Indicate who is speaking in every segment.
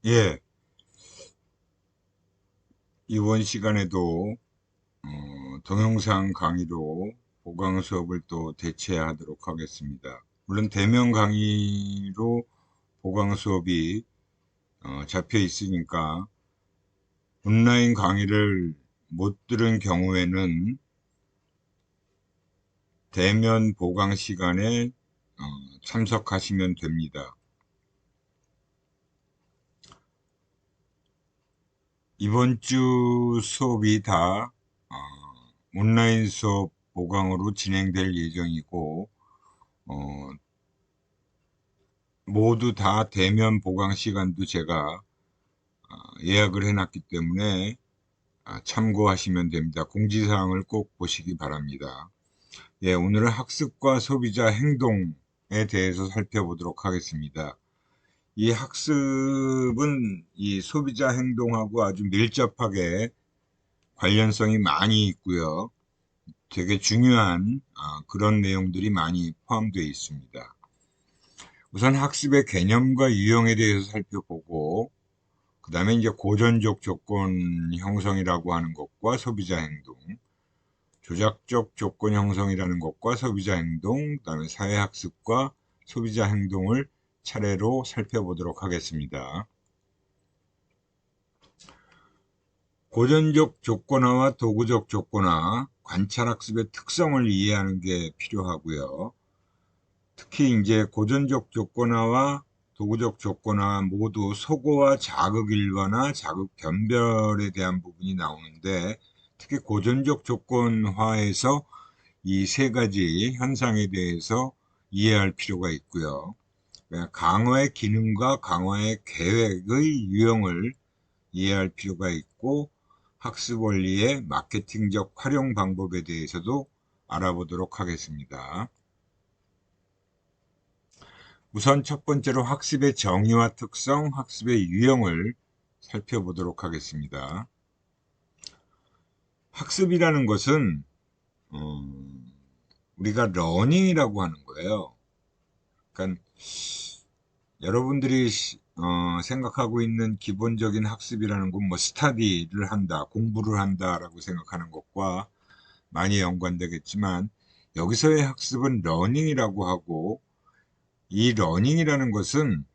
Speaker 1: 예, 이번 시간에도 동영상 강의로 보강 수업을 또 대체하도록 하겠습니다. 물론 대면 강의로 보강 수업이 잡혀 있으니까 온라인 강의를 못 들은 경우에는 대면 보강 시간에 어, 참석하시면 됩니다. 이번 주 수업이 다 온라인 수업 보강으로 진행될 예정이고 어, 모두 다 대면 보강 시간도 제가 예약을 해놨기 때문에 참고하시면 됩니다. 공지사항을 꼭 보시기 바랍니다. 예, 오늘은 학습과 소비자 행동에 대해서 살펴보도록 하겠습니다. 이 학습은 이 소비자 행동하고 아주 밀접하게 관련성이 많이 있고요. 되게 중요한 그런 내용들이 많이 포함되어 있습니다. 우선 학습의 개념과 유형에 대해서 살펴보고 그 다음에 이제 고전적 조건 형성이라고 하는 것과 소비자 행동, 조작적 조건 형성이라는 것과 소비자 행동, 그 다음에 사회학습과 소비자 행동을 차례로 살펴보도록 하겠습니다. 고전적 조건화와 도구적 조건화, 관찰학습의 특성을 이해하는 게 필요하고요. 특히 이제 고전적 조건화와 도구적 조건화 모두 소거와 자극 일반화, 자극 변별에 대한 부분이 나오는데 특히 고전적 조건화에서 이 세 가지 현상에 대해서 이해할 필요가 있고요. 강화의 기능과 강화의 계획의 유형을 이해할 필요가 있고 학습 원리의 마케팅적 활용 방법에 대해서도 알아보도록 하겠습니다. 우선 첫 번째로 학습의 정의와 특성, 학습의 유형을 살펴보도록 하겠습니다. 학습이라는 것은 우리가 러닝이라고 하는 거예요. 그러니까 여러분들이 생각하고 있는 기본적인 학습이라는 건 뭐 스터디를 한다, 공부를 한다라고 생각하는 것과 많이 연관되겠지만 여기서의 학습은 러닝이라고 하고 이 러닝이라는 것은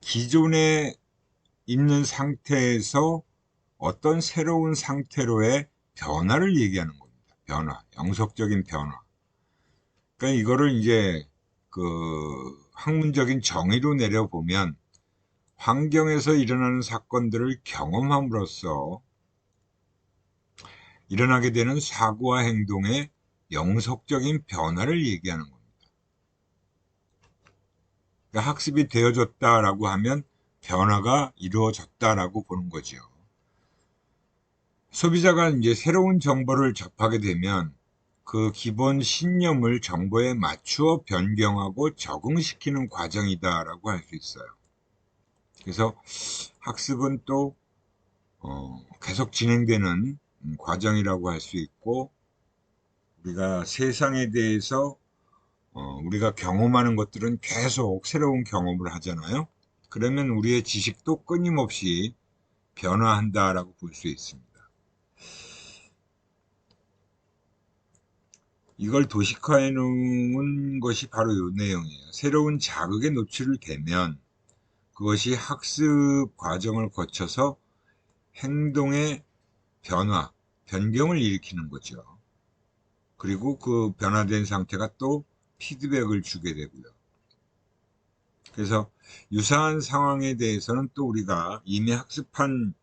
Speaker 1: 기존에 있는 상태에서 어떤 새로운 상태로의 변화를 얘기하는 겁니다. 변화, 영속적인 변화. 그러니까 이거를 이제 그 학문적인 정의로 내려보면 환경에서 일어나는 사건들을 경험함으로써 일어나게 되는 사고와 행동의 영속적인 변화를 얘기하는 겁니다. 그러니까 학습이 되어졌다라고 하면 변화가 이루어졌다라고 보는 거죠. 소비자가 이제 새로운 정보를 접하게 되면 그 기본 신념을 정보에 맞추어 변경하고 적응시키는 과정이다라고 할 수 있어요. 그래서 학습은 또 계속 진행되는 과정이라고 할 수 있고 우리가 세상에 대해서 우리가 경험하는 것들은 계속 새로운 경험을 하잖아요. 그러면 우리의 지식도 끊임없이 변화한다라고 볼 수 있습니다. 이걸 도식화해 놓은 것이 바로 이 내용이에요. 새로운 자극에 노출을 되면 그것이 학습 과정을 거쳐서 행동의 변화, 변경을 일으키는 거죠. 그리고 그 변화된 상태가 또 피드백을 주게 되고요. 그래서 유사한 상황에 대해서는 또 우리가 이미 학습한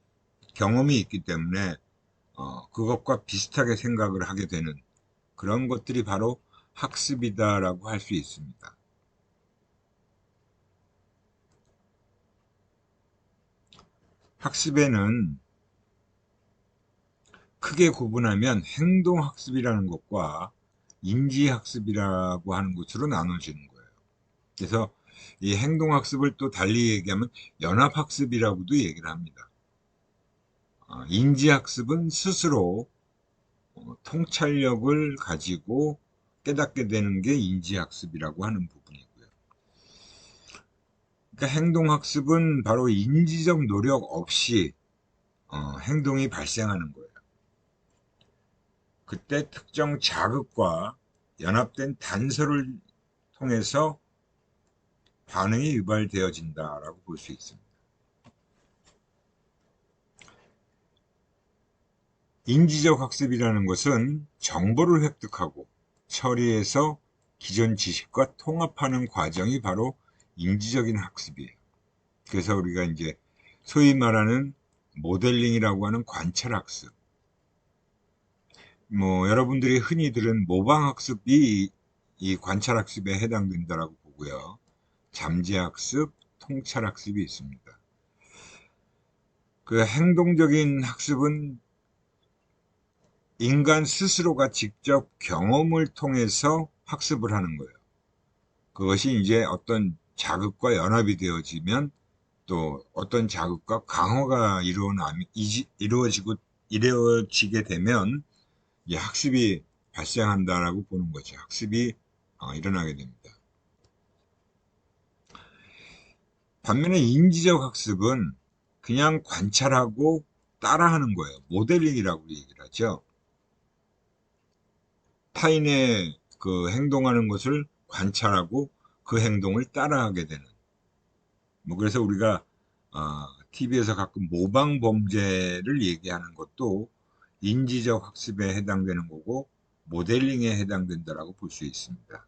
Speaker 1: 경험이 있기 때문에 그것과 비슷하게 생각을 하게 되는 그런 것들이 바로 학습이다라고 할 수 있습니다. 학습에는 크게 구분하면 행동학습이라는 것과 인지학습이라고 하는 것으로 나눠지는 거예요. 그래서 이 행동학습을 또 달리 얘기하면 연합학습이라고도 얘기를 합니다. 인지학습은 스스로 통찰력을 가지고 깨닫게 되는 게 인지학습이라고 하는 부분이고요. 그러니까 행동학습은 바로 인지적 노력 없이 행동이 발생하는 거예요. 그때 특정 자극과 연합된 단서를 통해서 반응이 유발되어진다라고 볼 수 있습니다. 인지적 학습이라는 것은 정보를 획득하고 처리해서 기존 지식과 통합하는 과정이 바로 인지적인 학습이에요. 그래서 우리가 이제 소위 말하는 모델링이라고 하는 관찰 학습, 여러분들이 흔히 들은 모방 학습이 이 관찰 학습에 해당된다라고 보고요. 잠재 학습, 통찰 학습이 있습니다. 그 행동적인 학습은 인간 스스로가 직접 경험을 통해서 학습을 하는 거예요. 그것이 이제 어떤 자극과 연합이 되어지면 또 어떤 자극과 강화가 이루어지게 되면 이제 학습이 발생한다라고 보는 거죠. 학습이 일어나게 됩니다. 반면에 인지적 학습은 그냥 관찰하고 따라하는 거예요. 모델링이라고 얘기를 하죠. 타인의 그 행동하는 것을 관찰하고 그 행동을 따라하게 되는. 그래서 우리가 TV에서 가끔 모방 범죄를 얘기하는 것도 인지적 학습에 해당되는 거고 모델링에 해당된다라고 볼 수 있습니다.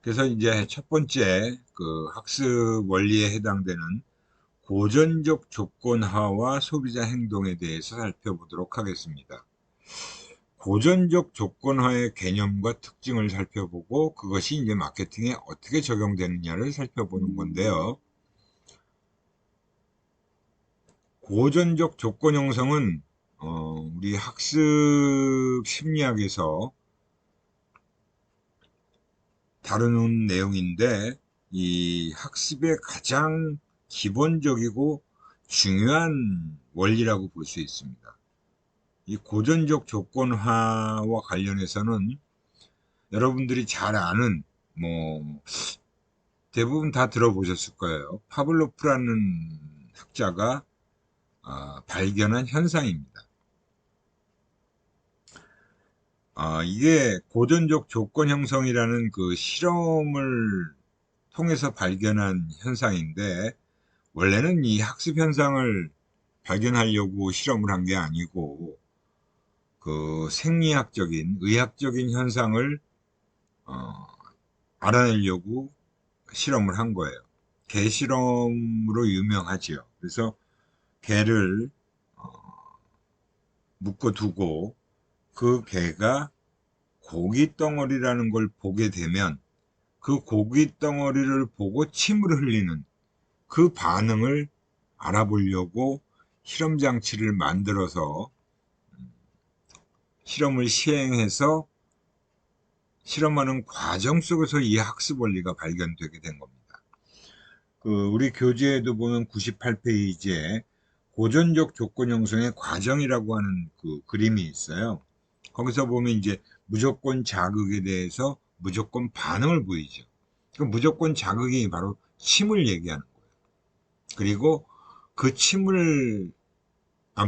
Speaker 1: 그래서 이제 첫 번째 그 학습 원리에 해당되는 고전적 조건화와 소비자 행동에 대해서 살펴보도록 하겠습니다. 고전적 조건화의 개념과 특징을 살펴보고 그것이 이제 마케팅에 어떻게 적용되느냐를 살펴보는 건데요. 고전적 조건 형성은 우리 학습 심리학에서 다루는 내용인데 이 학습의 가장 기본적이고 중요한 원리라고 볼 수 있습니다. 이 고전적 조건화와 관련해서는 여러분들이 잘 아는 대부분 다 들어보셨을 거예요. 파블로프라는 학자가 발견한 현상입니다. 이게 고전적 조건 형성이라는 그 실험을 통해서 발견한 현상인데 원래는 이 학습 현상을 발견하려고 실험을 한 게 아니고 그 생리학적인 의학적인 현상을 알아내려고 실험을 한 거예요. 개 실험으로 유명하지요. 그래서 개를 묶어두고 그 개가 고기 덩어리라는 걸 보게 되면 그 고기 덩어리를 보고 침을 흘리는 그 반응을 알아보려고 실험 장치를 만들어서 실험을 시행해서 실험하는 과정 속에서 이 학습 원리가 발견되게 된 겁니다. 우리 교재에도 보면 98페이지에 고전적 조건 형성의 과정이라고 하는 그 그림이 있어요. 거기서 보면 이제 무조건 자극에 대해서 무조건 반응을 보이죠. 그 무조건 자극이 바로 침을 얘기하는 거예요. 그리고 그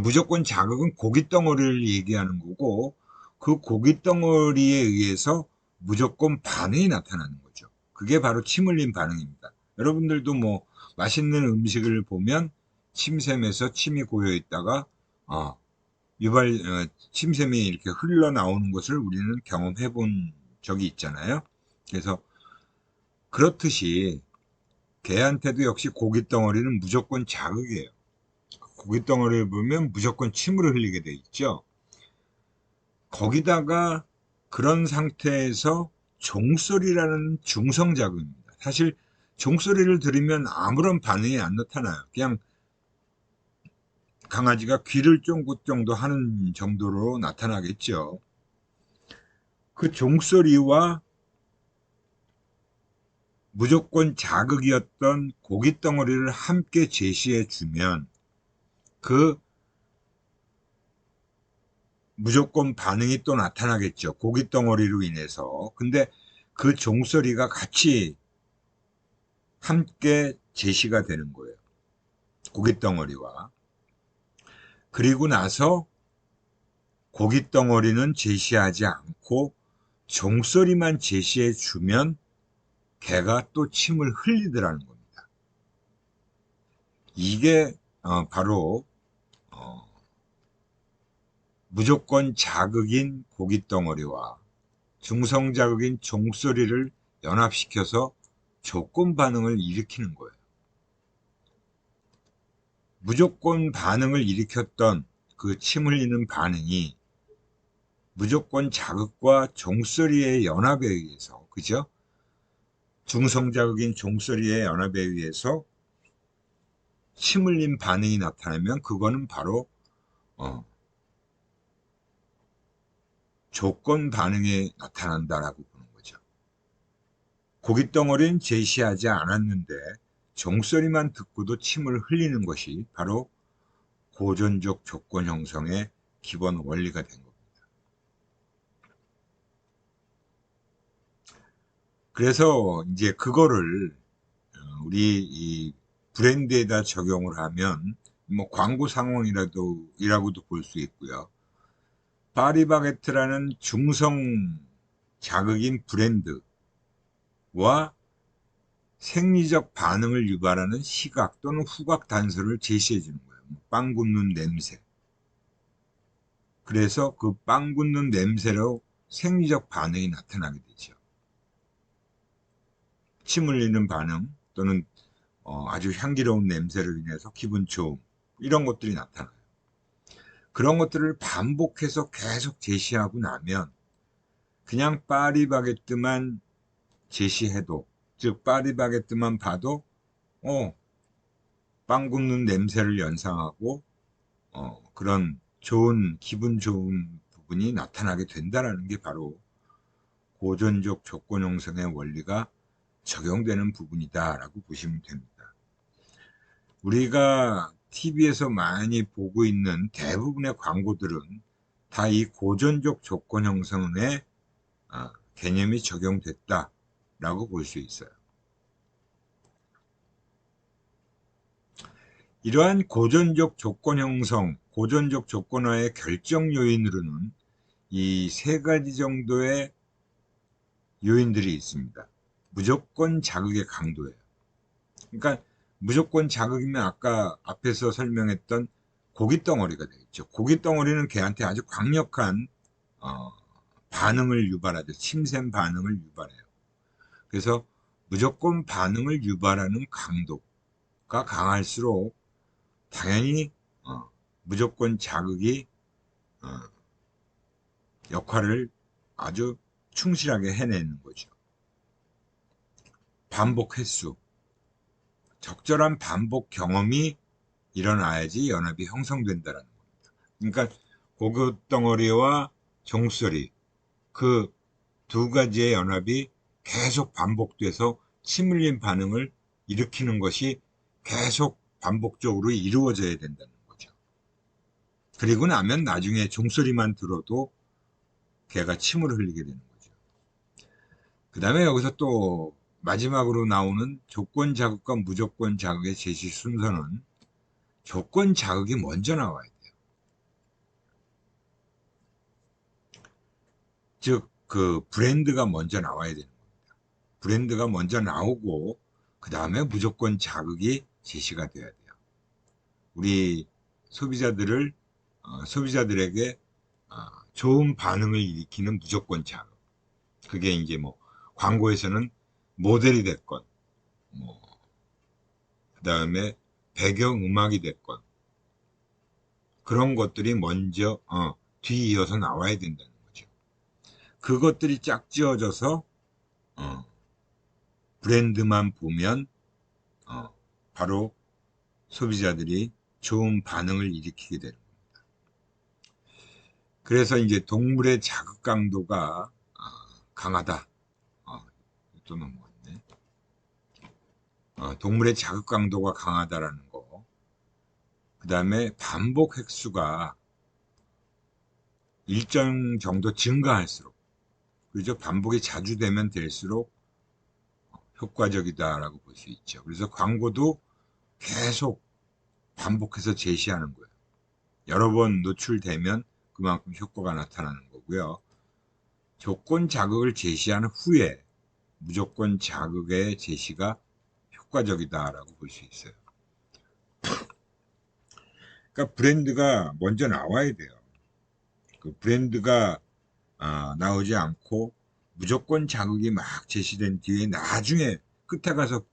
Speaker 1: 무조건 자극은 고기 덩어리를 얘기하는 거고 그 고기 덩어리에 의해서 무조건 반응이 나타나는 거죠. 그게 바로 침 흘림 반응입니다. 여러분들도 맛있는 음식을 보면 침샘에서 침이 고여 있다가 침샘이 이렇게 흘러나오는 것을 우리는 경험해 본 적이 있잖아요. 그래서 그렇듯이 개한테도 역시 고기 덩어리는 무조건 자극이에요. 고기 덩어리를 보면 무조건 침을 흘리게 돼 있죠. 거기다가 그런 상태에서 종소리라는 중성 자극입니다. 사실 종소리를 들으면 아무런 반응이 안 나타나요. 그냥 강아지가 귀를 쫑긋 정도 하는 정도로 나타나겠죠. 그 종소리와 무조건 자극이었던 고기 덩어리를 함께 제시해 주면 그 무조건 반응이 또 나타나겠죠. 고기 덩어리로 인해서. 근데 그 종소리가 같이 함께 제시가 되는 거예요. 고깃덩어리와. 그리고 나서 고깃덩어리는 제시하지 않고 종소리만 제시해 주면 개가 또 침을 흘리더라는 겁니다. 이게 바로 무조건 자극인 고깃덩어리와 중성 자극인 종소리를 연합시켜서 조건 반응을 일으키는 거예요. 무조건 반응을 일으켰던 그 침 흘리는 반응이 무조건 자극과 종소리의 연합에 의해서, 그죠? 중성 자극인 종소리의 연합에 의해서 침 흘림 반응이 나타나면 그거는 바로 조건 반응이 나타난다라고 보는 거죠. 고깃덩어리는 제시하지 않았는데 종소리만 듣고도 침을 흘리는 것이 바로 고전적 조건 형성의 기본 원리가 된 겁니다. 그래서 이제 그거를 우리 이 브랜드에다 적용을 하면 뭐 광고 상황이라고도 볼 수 있고요. 파리바게트라는 중성 자극인 브랜드와 생리적 반응을 유발하는 시각 또는 후각 단서를 제시해 주는 거예요. 빵 굽는 냄새. 그래서 그 빵 굽는 냄새로 생리적 반응이 나타나게 되죠. 침 흘리는 반응 또는 아주 향기로운 냄새로 인해서 기분 좋음, 이런 것들이 나타나요. 그런 것들을 반복해서 계속 제시하고 나면 그냥 파리바게뜨만 제시해도, 즉 파리바게뜨만 봐도 빵 굽는 냄새를 연상하고 그런 좋은, 기분 좋은 부분이 나타나게 된다는 게 바로 고전적 조건 형성의 원리가 적용되는 부분이다라고 보시면 됩니다. 우리가 TV에서 많이 보고 있는 대부분의 광고들은 다 이 고전적 조건 형성의 개념이 적용됐다라고 볼 수 있어요. 이러한 고전적 조건 형성, 고전적 조건화의 결정 요인으로는 이 세 가지 정도의 요인들이 있습니다. 무조건 자극의 강도예요. 그러니까 무조건 자극이면 아까 앞에서 설명했던 고깃덩어리가 되겠죠. 고깃덩어리는 걔한테 아주 강력한 반응을 유발하죠. 침샘 반응을 유발해요. 그래서 무조건 반응을 유발하는 강도가 강할수록 당연히 무조건 자극이 역할을 아주 충실하게 해내는 거죠. 반복 횟수, 적절한 반복 경험이 일어나야지 연합이 형성된다는 겁니다. 그러니까 고깃덩어리와 종소리, 그 두 가지의 연합이 계속 반복돼서 침 흘림 반응을 일으키는 것이 계속 반복적으로 이루어져야 된다는 거죠. 그리고 나면 나중에 종소리만 들어도 걔가 침을 흘리게 되는 거죠. 그 다음에 여기서 또 마지막으로 나오는 조건 자극과 무조건 자극의 제시 순서는 조건 자극이 먼저 나와야 돼요. 즉, 그 브랜드가 먼저 나와야 되는 겁니다. 브랜드가 먼저 나오고 그 다음에 무조건 자극이 제시가 돼야 돼요. 우리 소비자들에게 좋은 반응을 일으키는 무조건 자극. 그게 이제 뭐 광고에서는 모델이 됐건, 뭐 그다음에 배경 음악이 됐건 그런 것들이 먼저 뒤이어서 나와야 된다는 거죠. 그것들이 짝지어져서 브랜드만 보면 바로 소비자들이 좋은 반응을 일으키게 되는 겁니다. 그래서 이제 동물의 자극 강도가 강하다. 또 넘어갔네. 동물의 자극 강도가 강하다라는 거. 그 다음에 반복 횟수가 일정 정도 증가할수록, 그렇죠? 반복이 자주 되면 될수록 효과적이다라고 볼 수 있죠. 그래서 광고도 계속 반복해서 제시하는 거예요. 여러 번 노출되면 그만큼 효과가 나타나는 거고요. 조건 자극을 제시한 후에 무조건 자극의 제시가 효과적이다라고 볼 수 있어요. 그러니까 브랜드가 먼저 나와야 돼요. 그 브랜드가 나오지 않고 무조건 자극이 막 제시된 뒤에 나중에 끝에 가서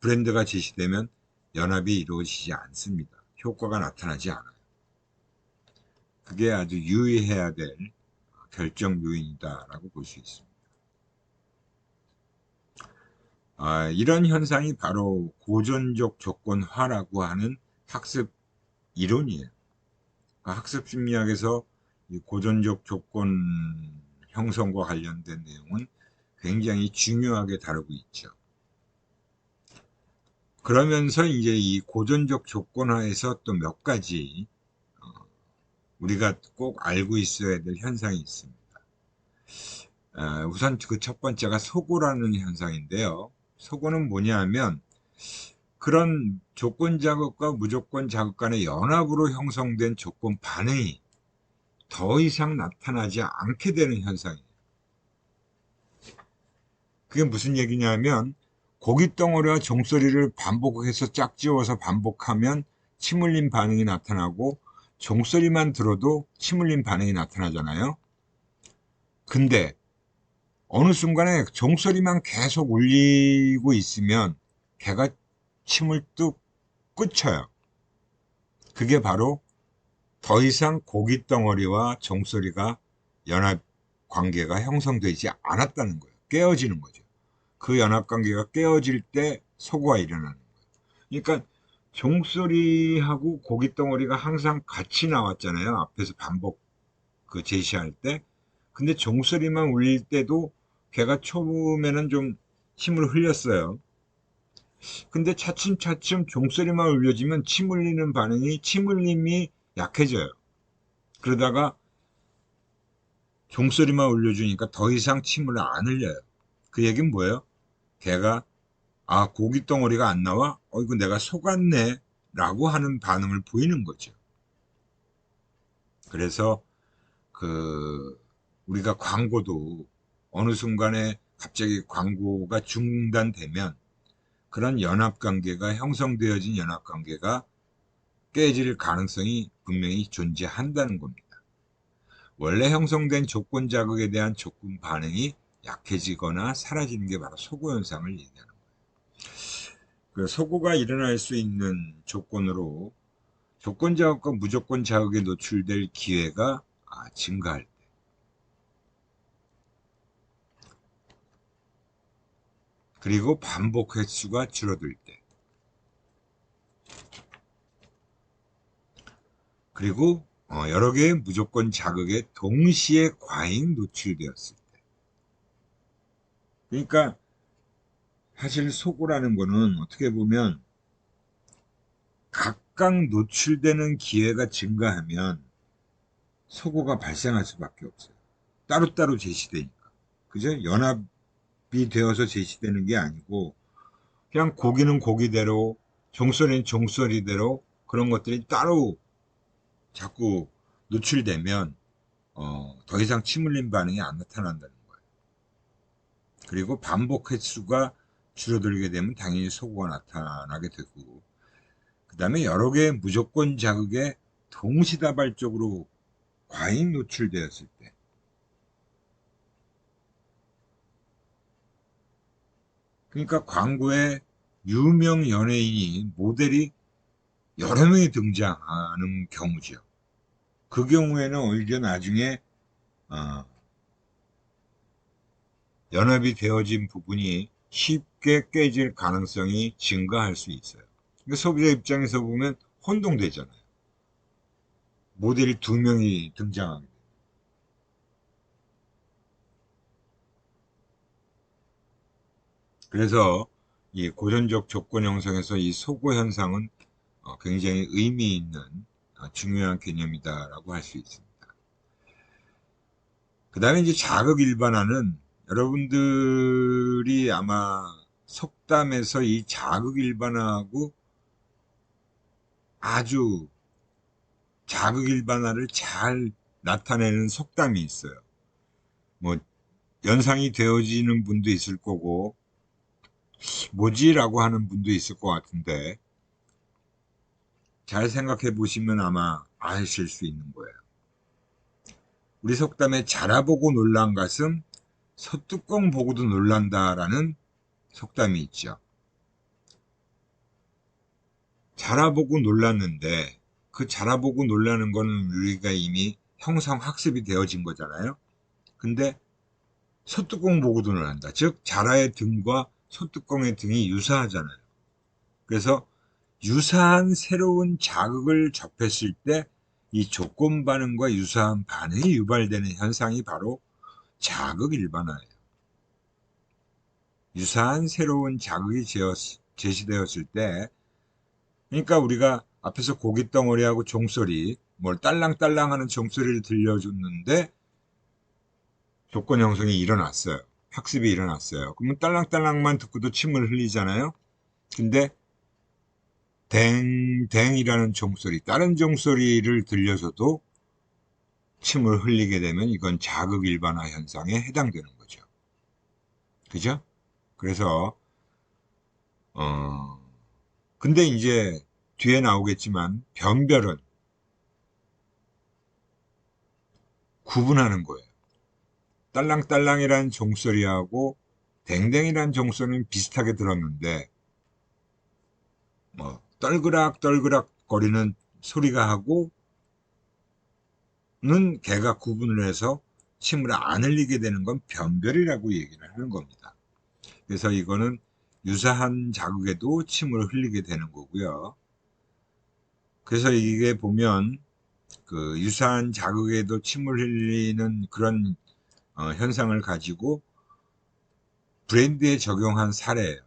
Speaker 1: 브랜드가 제시되면 연합이 이루어지지 않습니다. 효과가 나타나지 않아요. 그게 아주 유의해야 될 결정 요인이다라고 볼 수 있습니다. 이런 현상이 바로 고전적 조건화라고 하는 학습 이론이에요. 학습 심리학에서 이 고전적 조건 형성과 관련된 내용은 굉장히 중요하게 다루고 있죠. 그러면서 이제 이 고전적 조건화에서 또 몇 가지 우리가 꼭 알고 있어야 될 현상이 있습니다. 우선 그 첫 번째가 소고라는 현상인데요. 소고는 뭐냐 하면 그런 조건 자극과 무조건 자극 간의 연합으로 형성된 조건 반응이 더 이상 나타나지 않게 되는 현상이에요. 그게 무슨 얘기냐면 고깃덩어리와 종소리를 반복해서 짝지어서 반복하면 침 흘림 반응이 나타나고 종소리만 들어도 침 흘림 반응이 나타나잖아요. 근데 어느 순간에 종소리만 계속 울리고 있으면 개가 침을 뚝 끊쳐요. 그게 바로 더 이상 고깃덩어리와 종소리가 연합 관계가 형성되지 않았다는 거예요. 깨어지는 거죠. 그 연합 관계가 깨어질 때 소고가 일어나는 거예요. 그러니까 종소리하고 고깃덩어리가 항상 같이 나왔잖아요. 앞에서 반복 그 제시할 때. 근데 종소리만 울릴 때도 걔가 처음에는 좀 침을 흘렸어요. 근데 차츰차츰 종소리만 울려지면 침 흘리는 반응이 침 흘림이 약해져요. 그러다가 종소리만 울려주니까 더 이상 침을 안 흘려요. 그 얘기는 뭐예요? 걔가 고기 덩어리가 안 나와? 이거 내가 속았네 라고 하는 반응을 보이는 거죠. 그래서 우리가 광고도 어느 순간에 갑자기 광고가 중단되면 그런 연합관계가 형성되어진 연합관계가 깨질 가능성이 분명히 존재한다는 겁니다. 원래 형성된 조건 자극에 대한 조건 반응이 약해지거나 사라지는 게 바로 소고 현상을 얘기하는 거예요. 그 소고가 일어날 수 있는 조건으로 조건 자극과 무조건 자극에 노출될 기회가 증가할 때, 그리고 반복 횟수가 줄어들 때, 그리고 여러 개의 무조건 자극에 동시에 과잉 노출되었을 때. 그러니까 사실 소고라는 거는 어떻게 보면 각각 노출되는 기회가 증가하면 소고가 발생할 수밖에 없어요. 따로따로 제시되니까. 그죠? 연합이 되어서 제시되는 게 아니고 그냥 고기는 고기대로, 종소리는 종소리대로 그런 것들이 따로 자꾸 노출되면 더 이상 침 흘림 반응이 안 나타난다는 거예요. 그리고 반복 횟수가 줄어들게 되면 당연히 소고가 나타나게 되고, 그 다음에 여러 개의 무조건 자극에 동시다발적으로 과잉 노출되었을 때, 그러니까 광고에 유명 연예인이 모델이 여러 명이 등장하는 경우죠. 그 경우에는 오히려 나중에 연합이 되어진 부분이 쉽게 깨질 가능성이 증가할 수 있어요. 그러니까 소비자 입장에서 보면 혼동되잖아요. 모델이 두 명이 등장하게 돼요. 그래서 이 고전적 조건 형성에서 이 소고 현상은 굉장히 의미 있는 중요한 개념이다라고 할 수 있습니다. 그 다음에 이제 자극 일반화는 여러분들이 아마 속담에서 이 자극 일반화하고 아주 자극 일반화를 잘 나타내는 속담이 있어요. 뭐 연상이 되어지는 분도 있을 거고 뭐지라고 하는 분도 있을 것 같은데 잘 생각해 보시면 아마 아실 수 있는 거예요. 우리 속담에 자라보고 놀란 가슴 소뚜껑 보고도 놀란다라는 속담이 있죠. 자라보고 놀랐는데 그 자라보고 놀라는 거는 우리가 이미 형성 학습이 되어진 거잖아요. 근데 소뚜껑 보고도 놀란다. 즉 자라의 등과 소뚜껑의 등이 유사하잖아요. 그래서 유사한 새로운 자극을 접했을 때 이 조건 반응과 유사한 반응이 유발되는 현상이 바로 자극 일반화예요. 유사한 새로운 자극이 제시되었을 때, 그러니까 우리가 앞에서 고깃 덩어리하고 종소리, 뭘 딸랑딸랑 하는 종소리를 들려줬는데 조건 형성이 일어났어요. 학습이 일어났어요. 그러면 딸랑딸랑만 듣고도 침을 흘리잖아요. 근데 댕댕이라는 종소리, 다른 종소리를 들려서도 침을 흘리게 되면 이건 자극 일반화 현상에 해당되는 거죠. 그죠? 그래서 어 근데 이제 뒤에 나오겠지만 변별은 구분하는 거예요. 딸랑딸랑이라는 종소리하고 댕댕이라는 종소리는 비슷하게 들었는데 뭐 떨그락떨그락 거리는 소리가 하고는 개가 구분을 해서 침을 안 흘리게 되는 건 변별이라고 얘기를 하는 겁니다. 그래서 이거는 유사한 자극에도 침을 흘리게 되는 거고요. 그래서 이게 보면 그 유사한 자극에도 침을 흘리는 그런 현상을 가지고 브랜드에 적용한 사례예요.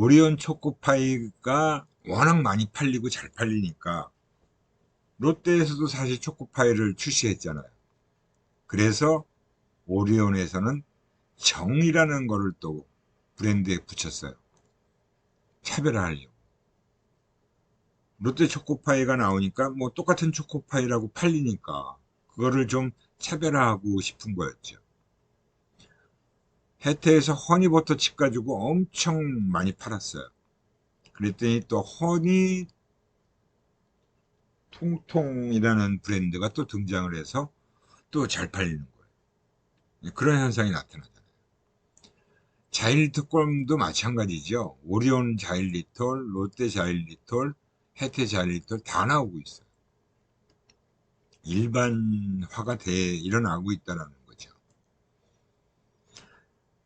Speaker 1: 오리온 초코파이가 워낙 많이 팔리고 잘 팔리니까 롯데에서도 사실 초코파이를 출시했잖아요. 그래서 오리온에서는 정이라는 거를 또 브랜드에 붙였어요. 차별화하려고. 롯데 초코파이가 나오니까 뭐 똑같은 초코파이라고 팔리니까 그거를 좀 차별화하고 싶은 거였죠. 해태에서 허니버터 칩 가지고 엄청 많이 팔았어요. 그랬더니 또 허니 통통이라는 브랜드가 또 등장을 해서 또 잘 팔리는 거예요. 그런 현상이 나타나잖아요. 자일리톨 도 마찬가지죠. 오리온 자일리톨, 롯데 자일리톨, 해태 자일리톨 다 나오고 있어요. 일반화가 일어나고 있다는 거죠.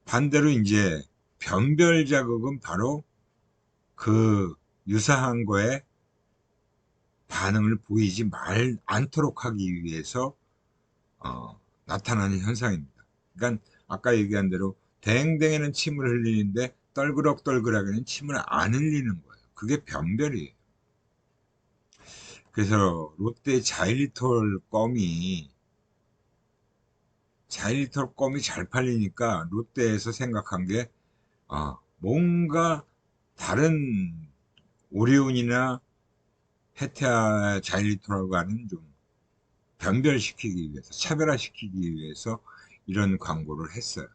Speaker 1: 반대로 이제 변별 자극은 바로 그 유사한 거에 반응을 보이지 않도록 하기 위해서 나타나는 현상입니다. 그러니까 아까 얘기한 대로 댕댕이는 침을 흘리는데 떨그럭떨그락에는 침을 안 흘리는 거예요. 그게 변별이에요. 그래서 롯데 자일리톨 껌이 잘 팔리니까 롯데에서 생각한 게 뭔가 다른 오리온이나 해태 자일리톨과는 좀 변별시키기 위해서 차별화시키기 위해서 이런 광고를 했어요.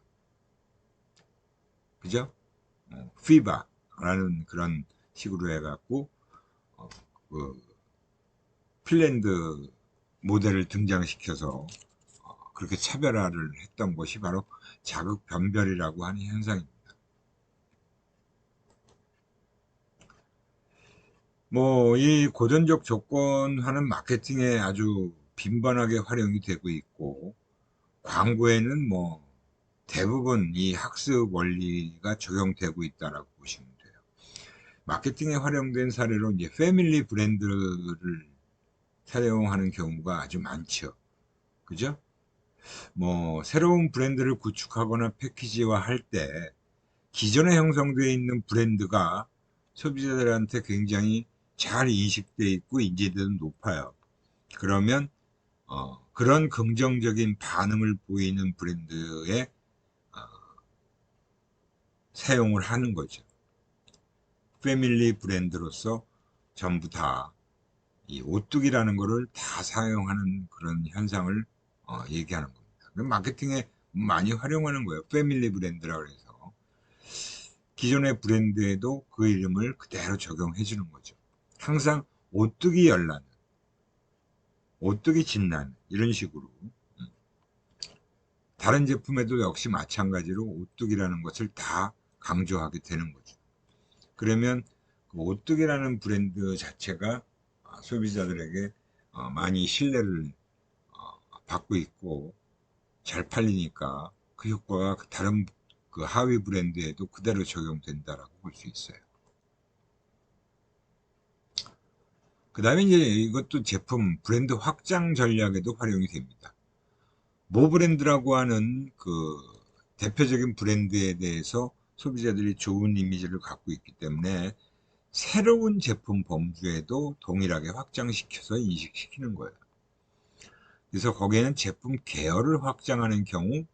Speaker 1: 그죠? 피바라는 그런 식으로 해갖고 그 핀란드 모델을 등장시켜서 그렇게 차별화를 했던 것이 바로 자극 변별이라고 하는 현상입니다. 뭐 이 고전적 조건화는 마케팅에 아주 빈번하게 활용이 되고 있고 광고에는 뭐 대부분 이 학습 원리가 적용되고 있다라고 보시면 돼요. 마케팅에 활용된 사례로 이제 패밀리 브랜드를 사용하는 경우가 아주 많죠. 그죠? 뭐 새로운 브랜드를 구축하거나 패키지화 할 때 기존에 형성되어 있는 브랜드가 소비자들한테 굉장히 잘 인식돼 있고 인지도도 높아요. 그러면 그런 긍정적인 반응을 보이는 브랜드에 사용을 하는 거죠. 패밀리 브랜드로서 전부 다 이 오뚜기라는 거를 다 사용하는 그런 현상을 얘기하는 겁니다. 마케팅에 많이 활용하는 거예요. 패밀리 브랜드라 그래서 기존의 브랜드에도 그 이름을 그대로 적용해 주는 거죠. 항상 오뚜기 열나는, 오뚜기 진나는 이런 식으로 다른 제품에도 역시 마찬가지로 오뚜기라는 것을 다 강조하게 되는 거죠. 그러면 그 오뚜기라는 브랜드 자체가 소비자들에게 많이 신뢰를 받고 있고 잘 팔리니까 그 효과가 다른 그 하위 브랜드에도 그대로 적용된다라고 볼 수 있어요. 그 다음에 이제 이것도 제품 브랜드 확장 전략에도 활용이 됩니다. 모 브랜드라고 하는 그 대표적인 브랜드에 대해서 소비자들이 좋은 이미지를 갖고 있기 때문에 새로운 제품 범주에도 동일하게 확장시켜서 인식시키는 거예요. 그래서 거기에는 제품 계열을 확장하는 경우,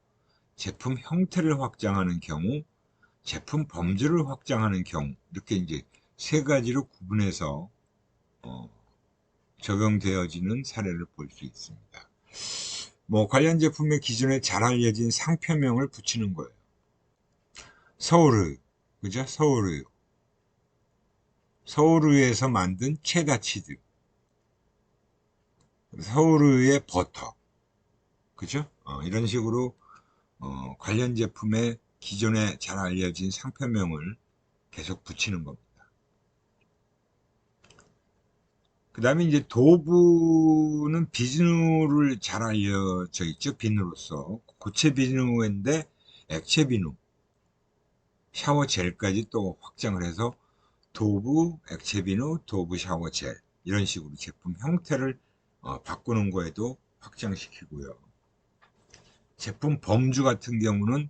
Speaker 1: 제품 형태를 확장하는 경우, 제품 범주를 확장하는 경우, 이렇게 이제 세 가지로 구분해서 적용되어지는 사례를 볼 수 있습니다. 뭐 관련 제품의 기존에 잘 알려진 상표명을 붙이는 거예요. 서울의, 그죠? 서울의, 서울의에서 만든 체다 치즈, 서울의의 버터, 그죠? 이런 식으로 관련 제품의 기존에 잘 알려진 상표명을 계속 붙이는 겁니다. 그 다음에 이제 도브는 비누를 잘 알려져 있죠. 비누로서 고체 비누인데 액체 비누, 샤워 젤까지 또 확장을 해서 도브 액체 비누, 도브 샤워 젤 이런 식으로 제품 형태를 바꾸는 거에도 확장시키고요. 제품 범주 같은 경우는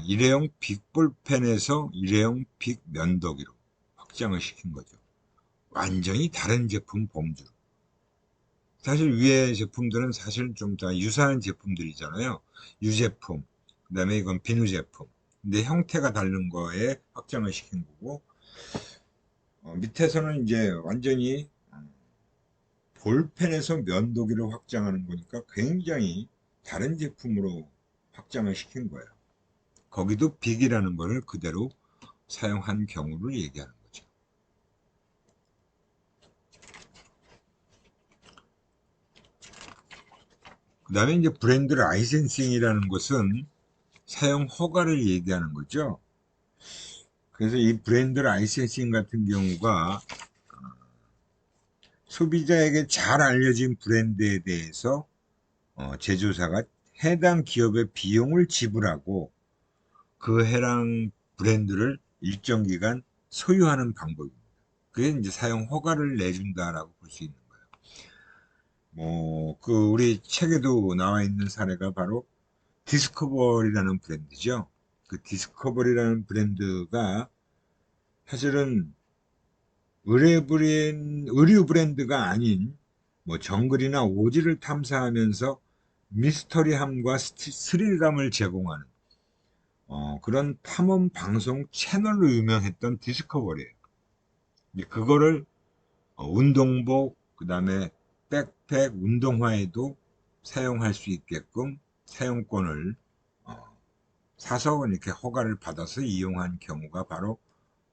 Speaker 1: 일회용 빅볼펜에서 일회용 빅 면도기로 확장을 시킨 거죠. 완전히 다른 제품 범주. 사실 위에 제품들은 사실 좀 다 유사한 제품들이잖아요. 유제품, 그 다음에 이건 비누 제품. 근데 형태가 다른 거에 확장을 시킨 거고, 밑에서는 이제 완전히 볼펜에서 면도기를 확장하는 거니까 굉장히 다른 제품으로 확장을 시킨 거예요. 거기도 빅이라는 거를 그대로 사용한 경우를 얘기하는 거죠. 그 다음에 이제 브랜드 라이센싱이라는 것은 사용 허가를 얘기하는 거죠. 그래서 이 브랜드 라이센싱 같은 경우가 소비자에게 잘 알려진 브랜드에 대해서 제조사가 해당 기업의 비용을 지불하고 그 해당 브랜드를 일정 기간 소유하는 방법입니다. 그게 이제 사용 허가를 내준다라고 볼 수 있는 거예요. 그 우리 책에도 나와 있는 사례가 바로 디스커버리라는 브랜드죠. 그 디스커버리라는 브랜드가 사실은 의류 브랜드가 아닌 뭐 정글이나 오지를 탐사하면서 미스터리함과 스릴감을 제공하는 그런 탐험 방송 채널로 유명했던 디스커버리예요. 그거를 운동복, 그 다음에 백팩, 운동화에도 사용할 수 있게끔 사용권을 사서 이렇게 허가를 받아서 이용한 경우가 바로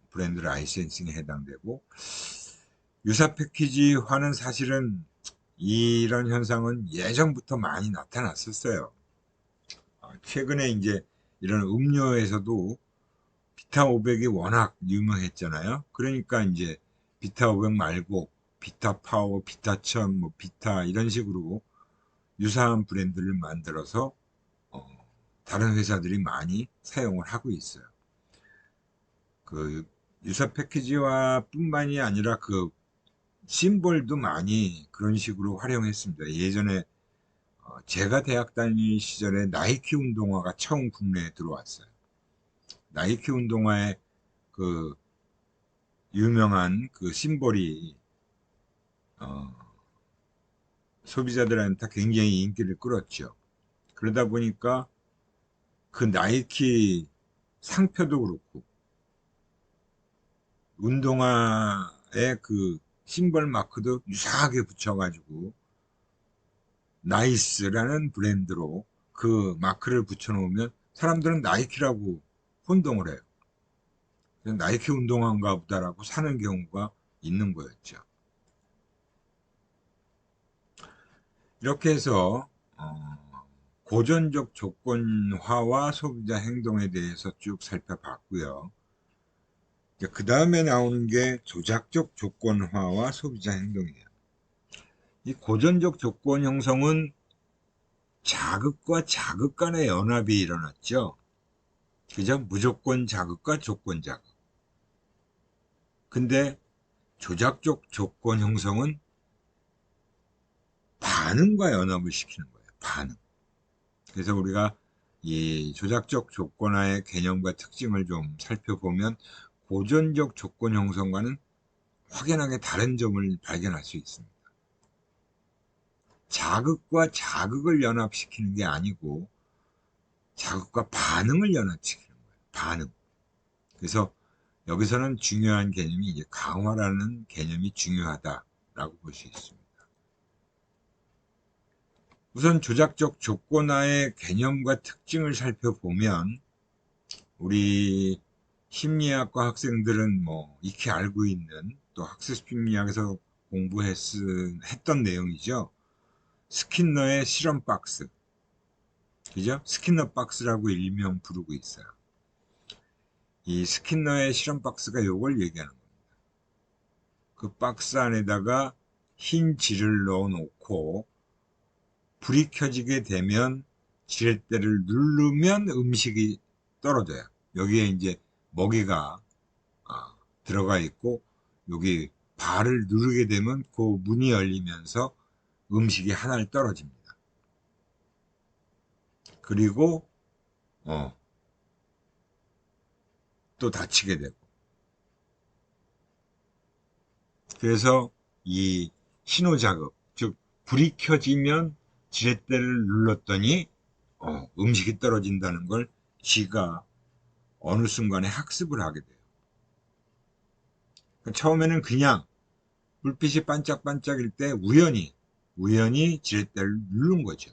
Speaker 1: 브랜드 라이센싱에 해당되고, 유사 패키지화는 사실은 이런 현상은 예전부터 많이 나타났었어요. 최근에 이제 이런 음료에서도 비타 500이 워낙 유명했잖아요. 그러니까 이제 비타 500 말고 비타 파워, 비타 천, 뭐 비타 이런 식으로 유사한 브랜드를 만들어서 다른 회사들이 많이 사용을 하고 있어요. 그 유사 패키지화 뿐만이 아니라 그 심볼도 많이 그런 식으로 활용했습니다. 예전에 제가 대학 다닐 시절에 나이키 운동화가 처음 국내에 들어왔어요. 나이키 운동화의 그 유명한 그 심볼이 소비자들한테 굉장히 인기를 끌었죠. 그러다 보니까 그 나이키 상표도 그렇고 운동화에 그 심벌 마크도 유사하게 붙여가지고 나이스라는 브랜드로 그 마크를 붙여놓으면 사람들은 나이키라고 혼동을 해요. 나이키 운동화인가 보다라고 사는 경우가 있는 거였죠. 이렇게 해서 고전적 조건화와 소비자 행동에 대해서 쭉 살펴봤고요. 그 다음에 나오는 게 조작적 조건화와 소비자 행동이에요. 이 고전적 조건 형성은 자극과 자극 간의 연합이 일어났죠. 그죠? 무조건 자극과 조건 자극. 근데 조작적 조건 형성은 반응과 연합을 시키는 거예요. 반응. 그래서 우리가 이 조작적 조건화의 개념과 특징을 좀 살펴보면 고전적 조건 형성과는 확연하게 다른 점을 발견할 수 있습니다. 자극과 자극을 연합시키는 게 아니고 자극과 반응을 연합시키는 거예요. 반응. 그래서 여기서는 중요한 개념이 이제 강화라는 개념이 중요하다라고 볼 수 있습니다. 우선 조작적 조건화의 개념과 특징을 살펴보면 우리 심리학과 학생들은 뭐 익히 알고 있는 또 학습 심리학에서 공부했던 내용이죠. 스킨너의 실험 박스. 그죠? 스킨너 박스라고 일명 부르고 있어요. 이 스킨너의 실험 박스가 요걸 얘기하는 겁니다. 그 박스 안에다가 흰 질을 넣어 놓고 불이 켜지게 되면 지렛대를 누르면 음식이 떨어져요. 여기에 이제 먹이가 들어가 있고 여기 발을 누르게 되면 그 문이 열리면서 음식이 하나를 떨어집니다. 그리고 또 닫히게 되고. 그래서 이 신호 자극, 즉 불이 켜지면 지렛대를 눌렀더니 음식이 떨어진다는 걸 쥐가 어느 순간에 학습을 하게 돼요. 처음에는 그냥 불빛이 반짝반짝일 때 우연히 지렛대를 누른 거죠.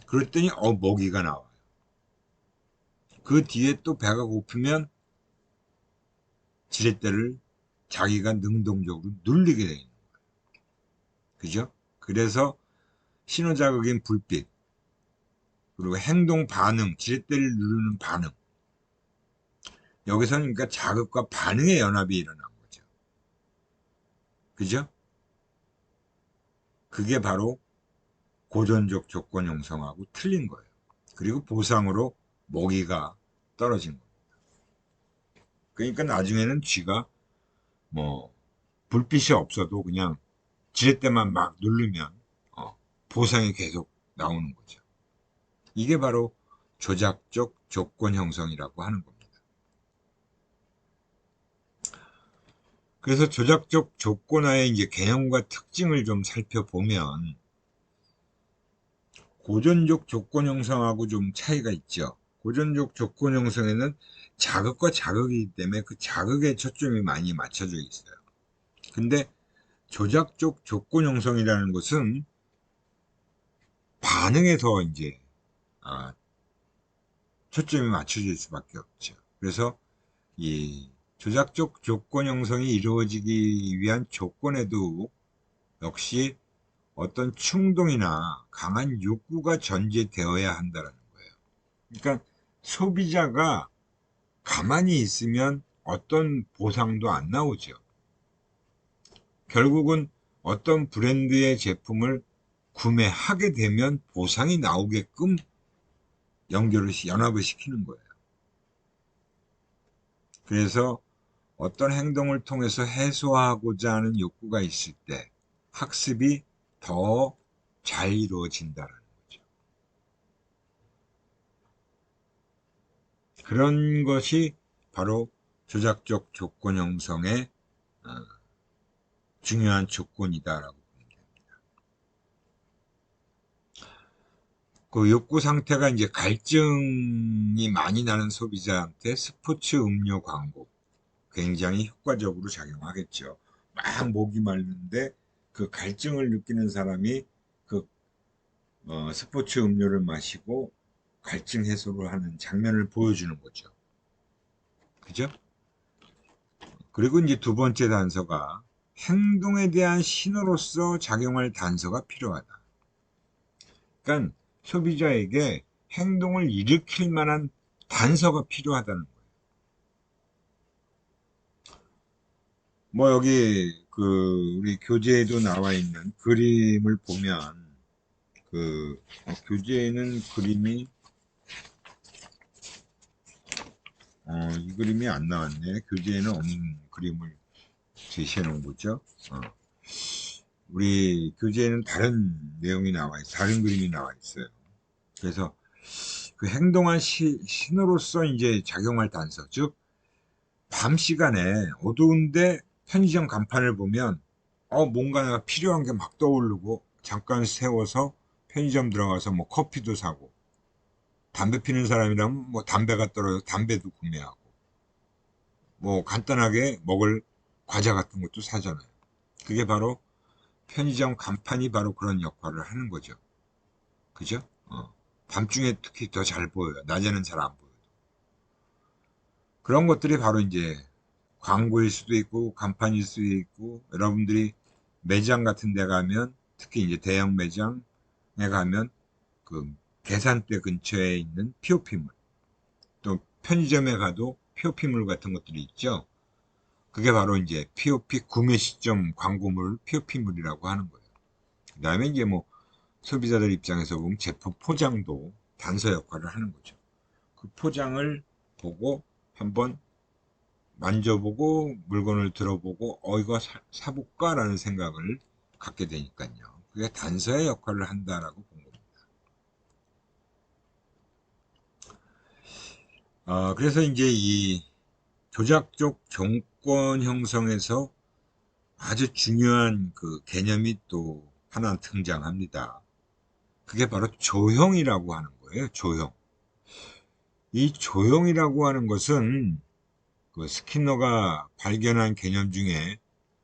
Speaker 1: 그랬더니 먹이가 나와요. 그 뒤에 또 배가 고프면 지렛대를 자기가 능동적으로 누르게 되는 거예요. 그죠? 그래서 신호자극인 불빛, 그리고 행동 반응, 지렛대를 누르는 반응. 여기서는 그러니까 자극과 반응의 연합이 일어난 거죠. 그죠? 그게 바로 고전적 조건 형성하고 틀린 거예요. 그리고 보상으로 먹이가 떨어진 겁니다. 그러니까 나중에는 쥐가 뭐 불빛이 없어도 그냥 지렛대만 막 누르면 보상이 계속 나오는 거죠. 이게 바로 조작적 조건 형성이라고 하는 겁니다. 그래서 조작적 조건화의 이제 개념과 특징을 좀 살펴보면 고전적 조건 형성하고 좀 차이가 있죠. 고전적 조건 형성에는 자극과 자극이기 때문에 그 자극에 초점이 많이 맞춰져 있어요. 근데 조작적 조건 형성이라는 것은 반응에 더 이제 초점이 맞춰질 수밖에 없죠. 그래서 이 조작적 조건 형성이 이루어지기 위한 조건에도 역시 어떤 충동이나 강한 욕구가 전제되어야 한다는 거예요. 그러니까 소비자가 가만히 있으면 어떤 보상도 안 나오죠. 결국은 어떤 브랜드의 제품을 구매하게 되면 보상이 나오게끔 연합을 시키는 거예요. 그래서 어떤 행동을 통해서 해소하고자 하는 욕구가 있을 때 학습이 더 잘 이루어진다는 거죠. 그런 것이 바로 조작적 조건 형성의 중요한 조건이다라고 보면 됩니다. 그 욕구 상태가 이제 갈증이 많이 나는 소비자한테 스포츠 음료 광고 굉장히 효과적으로 작용하겠죠. 막 목이 마른데 그 갈증을 느끼는 사람이 그 스포츠 음료를 마시고 갈증 해소를 하는 장면을 보여주는 거죠. 그죠? 그리고 이제 두 번째 단서가 행동에 대한 신호로서 작용할 단서가 필요하다. 그러니까 소비자에게 행동을 일으킬 만한 단서가 필요하다는 거예요. 뭐 여기 그 우리 교재에도 나와 있는 그림을 보면 교재에는 그림이 이 그림이 안 나왔네. 교재에는 없는 그림을 제시해 놓은 거죠. 우리 교재에는 다른 내용이 나와 있어요. 다른 그림이 나와 있어요. 그래서 그 행동한 신호로서 이제 작용할 단서, 즉, 밤 시간에 어두운데 편의점 간판을 보면, 뭔가 내가 필요한 게 막 떠오르고, 잠깐 세워서 편의점 들어가서 뭐 커피도 사고, 담배 피는 사람이라면 뭐 담배가 떨어져 담배도 구매하고, 뭐 간단하게 먹을 과자 같은 것도 사잖아요. 그게 바로 편의점 간판이 바로 그런 역할을 하는 거죠. 그죠? 밤중에 특히 더 잘 보여요. 낮에는 잘 안 보여요. 그런 것들이 바로 이제 광고일 수도 있고 간판일 수도 있고 여러분들이 매장 같은 데 가면 특히 이제 대형 매장에 가면 그 계산대 근처에 있는 POP물 또 편의점에 가도 POP물 같은 것들이 있죠. 그게 바로 이제 POP 구매 시점 광고물 POP물이라고 하는 거예요. 그 다음에 이제 뭐 소비자들 입장에서 보면 제품 포장도 단서 역할을 하는 거죠. 그 포장을 보고 한번 만져보고 물건을 들어보고 이거 사볼까라는 생각을 갖게 되니까요. 그게 단서의 역할을 한다라고 본 겁니다. 그래서 이제 이 조작적 정권 형성에서 아주 중요한 그 개념이 또 하나 등장합니다. 그게 바로 조형이라고 하는 거예요. 조형. 이 조형이라고 하는 것은 그 스키너가 발견한 개념 중에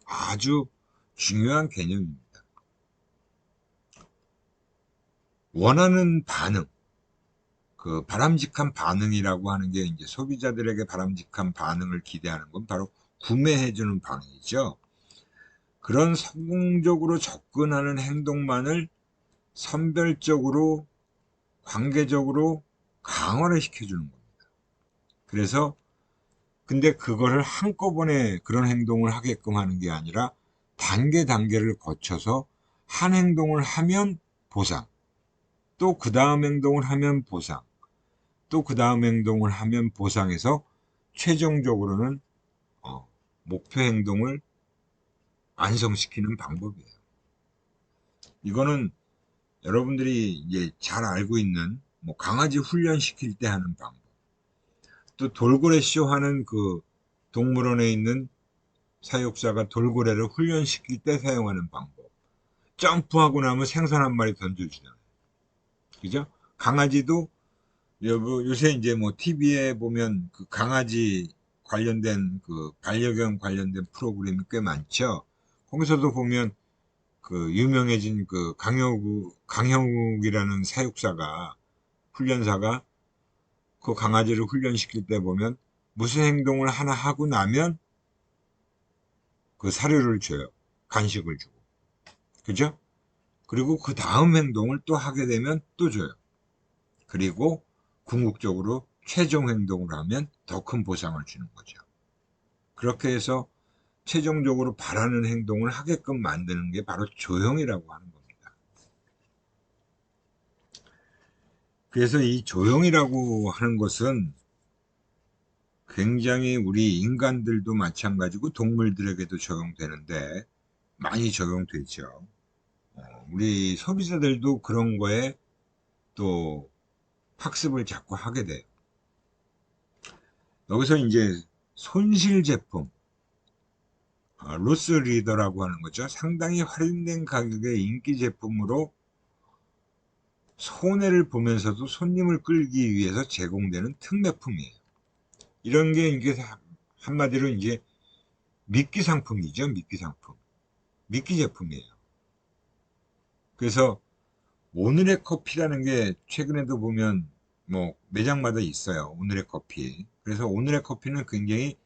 Speaker 1: 아주 중요한 개념입니다. 원하는 반응, 그 바람직한 반응이라고 하는 게 이제 소비자들에게 바람직한 반응을 기대하는 건 바로 구매해주는 반응이죠. 그런 성공적으로 접근하는 행동만을 선별적으로, 관계적으로 강화를 시켜주는 겁니다. 그래서 근데 그거를 한꺼번에 그런 행동을 하게끔 하는 게 아니라 단계를 거쳐서 한 행동을 하면 보상, 또 그 다음 행동을 하면 보상, 또 그 다음 행동을 하면 보상해서 최종적으로는 목표 행동을 완성시키는 방법이에요. 이거는 여러분들이 이제 잘 알고 있는 뭐 강아지 훈련시킬 때 하는 방법, 또 돌고래 쇼 하는 그 동물원에 있는 사육사가 돌고래를 훈련시킬 때 사용하는 방법. 점프하고 나면 생선 한 마리 던져주잖아요. 그죠? 강아지도 요새 이제 뭐 TV에 보면 그 강아지 관련된 그 반려견 관련된 프로그램이 꽤 많죠. 거기서도 보면 그 유명해진 그 강형욱이라는 사육사가 훈련사가 그 강아지를 훈련시킬 때 보면 무슨 행동을 하나 하고 나면 그 사료를 줘요. 간식을 주고. 그죠? 그리고 그 다음 행동을 또 하게 되면 또 줘요. 그리고 궁극적으로 최종 행동을 하면 더 큰 보상을 주는 거죠. 그렇게 해서 최종적으로 바라는 행동을 하게끔 만드는 게 바로 조형이라고 하는 겁니다. 그래서 이 조형이라고 하는 것은 굉장히 우리 인간들도 마찬가지고 동물들에게도 적용되는데 많이 적용되죠. 우리 소비자들도 그런 거에 또 학습을 자꾸 하게 돼요. 여기서 이제 손실 제품, 로스 리더라고 하는 거죠. 상당히 할인된 가격의 인기 제품으로 손해를 보면서도 손님을 끌기 위해서 제공되는 특매품이에요. 이런 게 이게 한마디로 이제 미끼 상품이죠. 미끼 상품. 미끼 제품이에요. 그래서 오늘의 커피라는 게 최근에도 보면 뭐 매장마다 있어요. 오늘의 커피. 그래서 오늘의 커피는 굉장히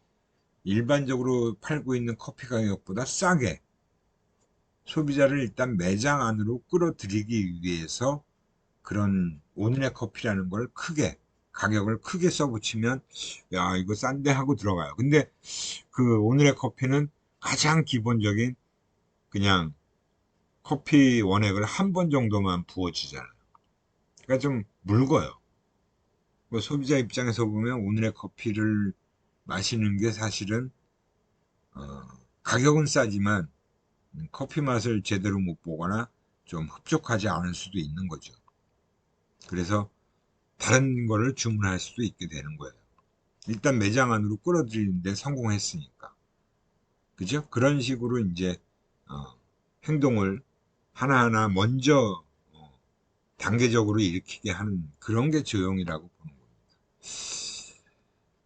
Speaker 1: 일반적으로 팔고 있는 커피 가격보다 싸게 소비자를 일단 매장 안으로 끌어들이기 위해서 그런 오늘의 커피라는 걸 크게 가격을 크게 써붙이면 야 이거 싼데 하고 들어가요. 근데 그 오늘의 커피는 가장 기본적인 그냥 커피 원액을 한 번 정도만 부어주잖아요. 그러니까 좀 묽어요. 뭐 소비자 입장에서 보면 오늘의 커피를 마시는 게 사실은 가격은 싸지만 커피 맛을 제대로 못 보거나 좀 흡족하지 않을 수도 있는 거죠. 그래서 다른 거를 주문할 수도 있게 되는 거예요. 일단 매장 안으로 끌어들이는데 성공했으니까. 그죠? 그런 식으로 이제 행동을 하나하나 먼저 단계적으로 일으키게 하는 그런 게 조용이라고 보는 겁니다.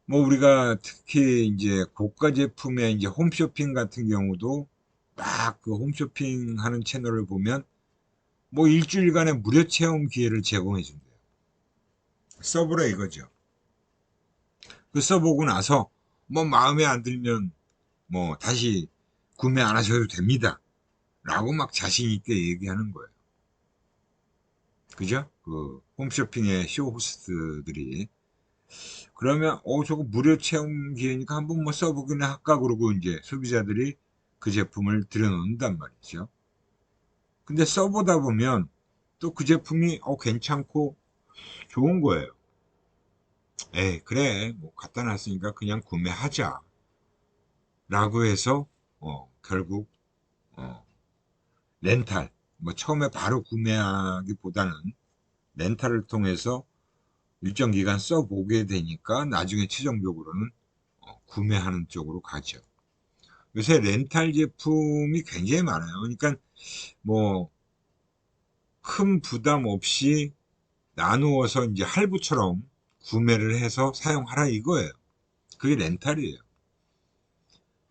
Speaker 1: 뭐 우리가 특히 이제 고가 제품의 이제 홈쇼핑 같은 경우도 딱 그 홈쇼핑 하는 채널을 보면 뭐 일주일간의 무료 체험 기회를 제공해 준대요. 써보라 이거죠. 그 써보고 나서 뭐 마음에 안 들면 뭐 다시 구매 안 하셔도 됩니다. 라고 막 자신 있게 얘기하는 거예요. 그죠? 그 홈쇼핑의 쇼 호스트들이 그러면 저거 무료 체험 기회니까 한번 뭐 써보기나 할까 그러고 이제 소비자들이 그 제품을 들여놓는단 말이죠. 근데 써보다 보면 또 그 제품이 괜찮고 좋은 거예요. 에이 그래 뭐 갖다 놨으니까 그냥 구매하자 라고 해서 결국 어, 렌탈 뭐 처음에 바로 구매하기보다는 렌탈을 통해서 일정 기간 써보게 되니까 나중에 최종적으로는 구매하는 쪽으로 가죠. 요새 렌탈 제품이 굉장히 많아요. 그러니까 뭐 큰 부담 없이 나누어서 이제 할부처럼 구매를 해서 사용하라 이거예요. 그게 렌탈이에요.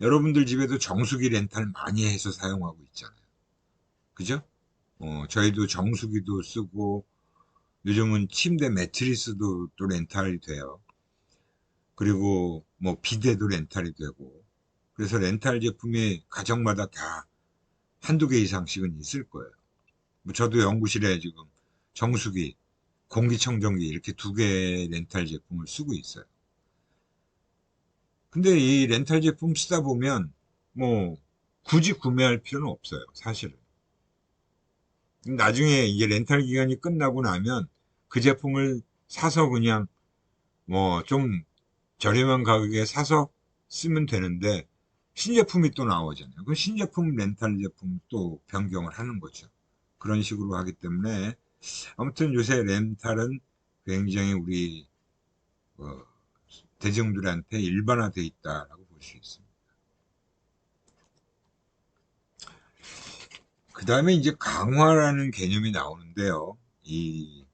Speaker 1: 여러분들 집에도 정수기 렌탈 많이 해서 사용하고 있잖아요. 그죠? 저희도 정수기도 쓰고 요즘은 침대 매트리스도 또 렌탈이 돼요. 그리고 뭐 비데도 렌탈이 되고 그래서 렌탈 제품이 가정마다 다 한두 개 이상씩은 있을 거예요. 뭐 저도 연구실에 지금 정수기, 공기청정기 이렇게 두 개의 렌탈 제품을 쓰고 있어요. 근데 이 렌탈 제품 쓰다 보면 뭐 굳이 구매할 필요는 없어요. 사실은. 나중에 이제 렌탈 기간이 끝나고 나면 그 제품을 사서 그냥 뭐 좀 저렴한 가격에 사서 쓰면 되는데 신제품이 또 나오잖아요. 그 신제품 렌탈 제품 또 변경을 하는 거죠. 그런 식으로 하기 때문에 아무튼 요새 렌탈은 굉장히 우리 어, 대중들한테 일반화되어 있다라고 볼 수 있습니다. 그 다음에 이제 강화라는 개념이 나오는데요. 이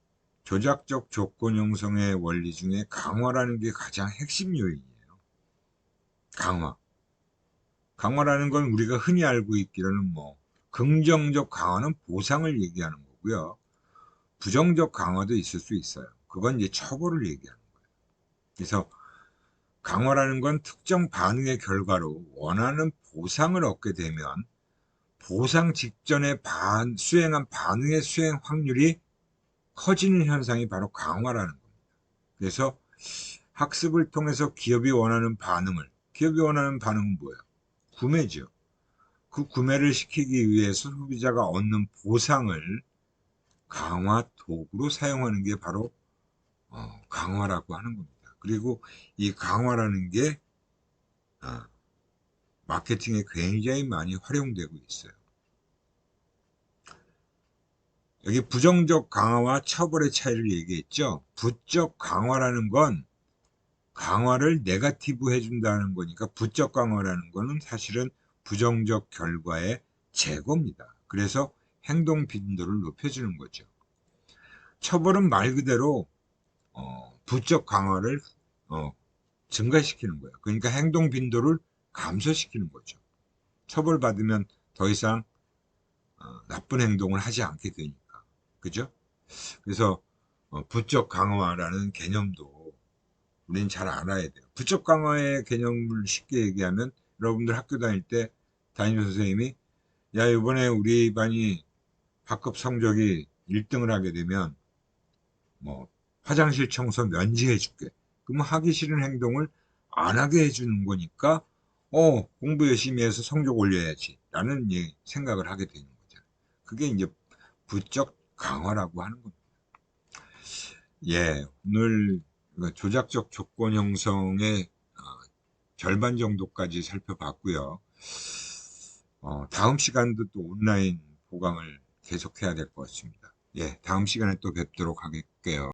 Speaker 1: 조작적 조건 형성의 원리 중에 강화라는 게 가장 핵심 요인이에요. 강화. 강화라는 건 우리가 흔히 알고 있기로는 뭐 긍정적 강화는 보상을 얘기하는 거고요. 부정적 강화도 있을 수 있어요. 그건 이제 처벌을 얘기하는 거예요. 그래서 강화라는 건 특정 반응의 결과로 원하는 보상을 얻게 되면 보상 직전에 수행한 반응의 수행 확률이 커지는 현상이 바로 강화라는 겁니다. 그래서 학습을 통해서 기업이 원하는 반응은 뭐예요? 구매죠. 그 구매를 시키기 위해서 소비자가 얻는 보상을 강화 도구로 사용하는 게 바로 강화라고 하는 겁니다. 그리고 이 강화라는 게 어, 마케팅에 굉장히 많이 활용되고 있어요. 여기 부정적 강화와 처벌의 차이를 얘기했죠. 부적 강화라는 건 강화를 네거티브 해준다는 거니까 부적 강화라는 거는 사실은 부정적 결과의 제거입니다. 그래서 행동 빈도를 높여주는 거죠. 처벌은 말 그대로 부적 강화를 증가시키는 거예요. 그러니까 행동 빈도를 감소시키는 거죠. 처벌받으면 더 이상 나쁜 행동을 하지 않게 되니까. 그죠? 그래서 부적 강화라는 개념도 우리는 잘 알아야 돼요. 부적 강화의 개념을 쉽게 얘기하면 여러분들 학교 다닐 때 담임 선생님이 야, 이번에 우리 반이 학급 성적이 1등을 하게 되면 뭐 화장실 청소 면제해 줄게. 그러면 하기 싫은 행동을 안 하게 해주는 거니까 공부 열심히 해서 성적 올려야지 라는 생각을 하게 되는 거죠. 그게 이제 부적 강화라고 하는 겁니다. 예, 오늘 조작적 조건 형성의 절반 정도까지 살펴봤고요. 다음 시간도 또 온라인 보강을 계속해야 될 것 같습니다. 예, 다음 시간에 또 뵙도록 할게요.